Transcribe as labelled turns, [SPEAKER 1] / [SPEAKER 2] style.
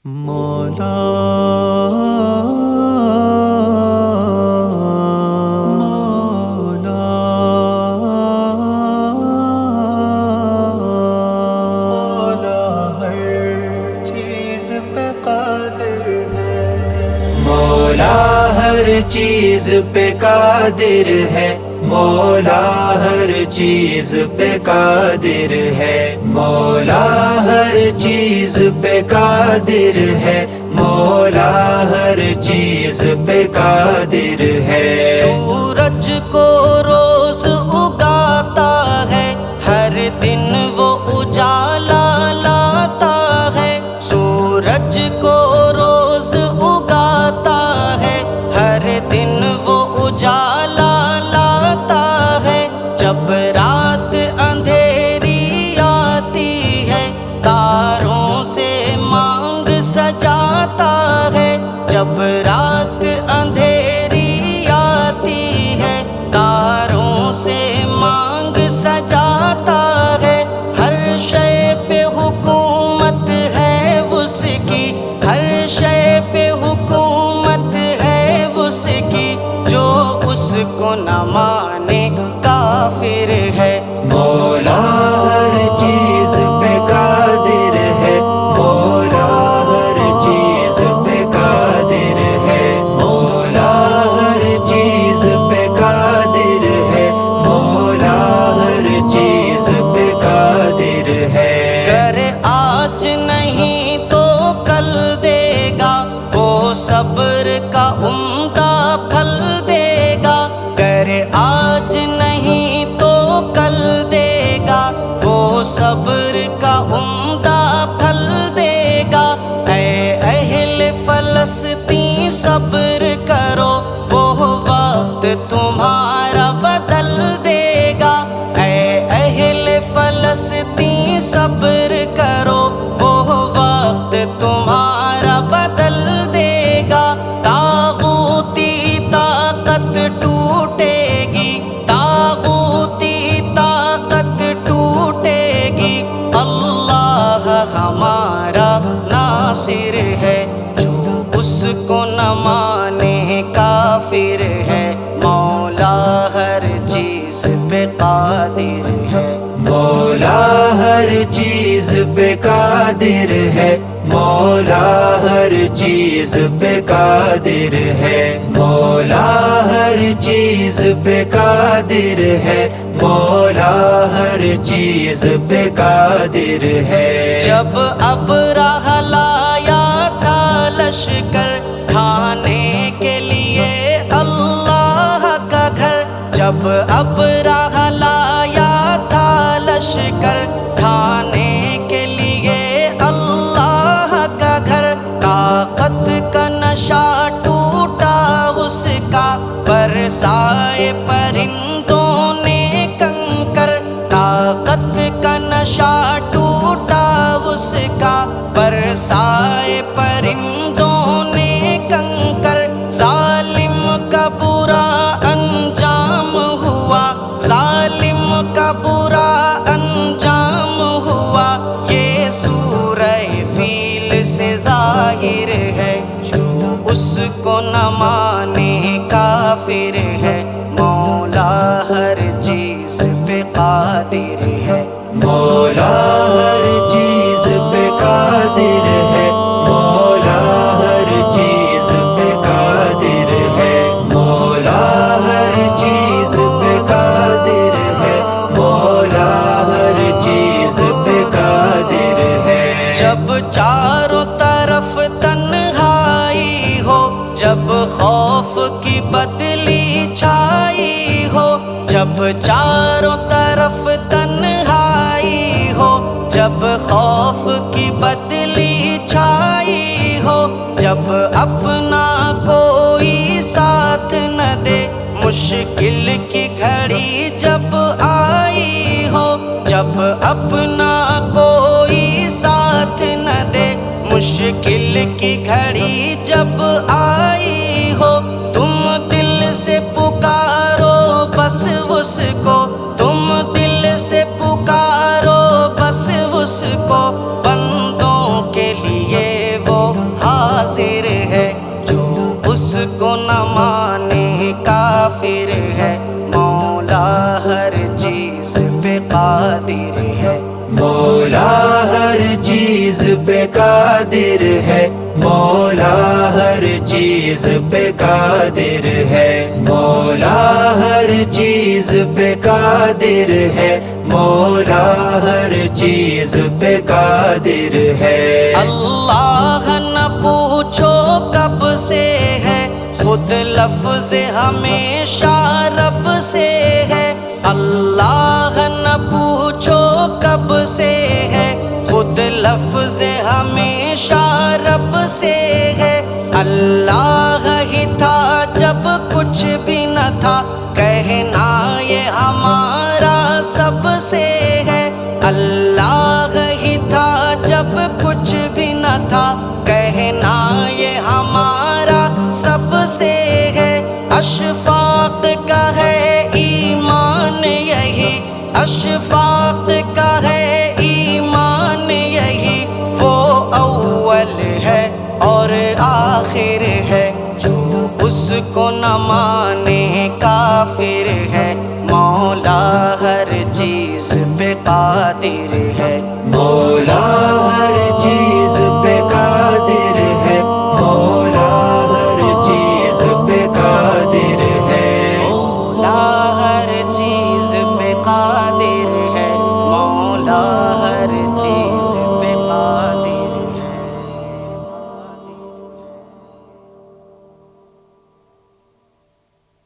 [SPEAKER 1] مولا مولا مولا ہر چیز پہ قادر ہے، مولا ہر چیز پہ قادر ہے، مولا ہر چیز پہ قادر ہے، مولا ہر چیز پہ قادر ہے، مولا ہر چیز پہ قادر ہے۔
[SPEAKER 2] سورج کو روز اگاتا ہے، ہر دن وہ اجالا لاتا ہے۔ سورج کو روز اگاتا ہے، ہر دن وہ اجالا لاتا ہے۔ جب رات اندھیری آتی ہے، تاروں سے مانگ سجاتا ہے۔ جب رات اندھیری آتی ہے، تاروں سے مانگ سجاتا ہے۔ ہر شے پہ حکومت ہے اس کی، ہر شے پہ حکومت ہے اس کی، جو اس کو نہ مانے کافر ہے۔
[SPEAKER 1] مولا ہر چیز پہ قادر ہے، مولا ہر چیز پہ قادر ہے، مولا ہر چیز پہ قادر ہے، مولا ہر چیز پہ قادر ہے۔
[SPEAKER 2] گر آج نہیں تو کل دے گا، وہ صبر کا عمدہ پھل دے گا۔ گر آج نہیں تو کل دے گا، وہ صبر کا عمدہ پھل دے گا۔ اے اہل فلسطین صبر کرو، وہ وقت تمہارا بدل دے گا۔ اے اہل فلسطین صبر کرو، وہ وقت تمہارا بدل دے گا۔ طاغوتی طاقت ٹوٹے گی، طاغوتی طاقت ٹوٹے گی۔ اللہ ہمارا ناصر ہے، جو اس کو نہ مانے کافر ہے۔ مولا ہر چیز پہ قادر ہے،
[SPEAKER 1] مولا ہر چیز پہ قادر ہے، مولا ہر چیز پہ قادر ہے، مولا ہر چیز پہ قادر ہے، مولا ہر چیز پہ قادر ہے۔
[SPEAKER 2] جب ابرہہ لایا تھا لشکر ڈھانے کے لیے اللہ کا گھر، جب ابرہہ لایا تھا لشکر ڈھانے کے لیے اللہ کا گھر، طاقت کا نشہ ٹوٹا اس کا، برسائے پرندوں نے کنکر۔ طاقت کا نشہ ٹوٹا اس کا، برسائے پرندوں نے کنکر۔ ظالم کا برا انجام ہوا، ظالم کا برا انجام ہوا، یہ سورہ فیل سے ظاہر ہے۔ جو اس کو نہ مانے کافر ہے، مولا ہر چیز پہ قادر ہے،
[SPEAKER 1] مولا ہر چیز پہ قادر ہے، مولا ہر چیز پہ قادر ہے، مولا ہر چیز پہ قادر ہے، مولا ہر چیز پہ قادر ہے۔
[SPEAKER 2] جب چاروں طرف تنہائی ہو، جب خوف کی بدلی چھائی ہو، جب چاروں طرف تنہائی ہو، جب خوف کی بدلی چھائی ہو، جب اپنا کوئی ساتھ نہ دے، مشکل کی گھڑی جب آئی ہو، جب اپنا کوئی ساتھ نہ دے، مشکل کی گھڑی جب آئی ہو، تم دل سے پکارو بس اس کو، تم دل سے پکارو بس اس کو، بندوں کے لیے وہ قادر ہے
[SPEAKER 1] مولا ہر چیز پہ قادر ہے مولا ہر چیز پہ قادر ہے مولا ہر چیز پہ قادر ہے مولا ہر چیز پہ قادر ہے
[SPEAKER 2] اللہ نہ پوچھو کب سے ہے خود لفظ ہمیشہ رب سے ہے اللہ نہ پوچھو کب سے ہے خود لفظ ہمیشہ رب سے ہے اللہ ہی تھا جب کچھ بھی نہ تھا کہنا یہ ہمارا سب سے ہے اللہ ہی تھا جب کچھ بھی نہ تھا کہنا یہ ہمارا سب سے ہے اشفاق کا ہے ایمان یہی اشفاق کا ہے ایمان یہی وہ اول ہے اور آخر ہے جو اس کو نہ مانے کافر ہے مولا ہر چیز پہ قادر ہے
[SPEAKER 1] مولا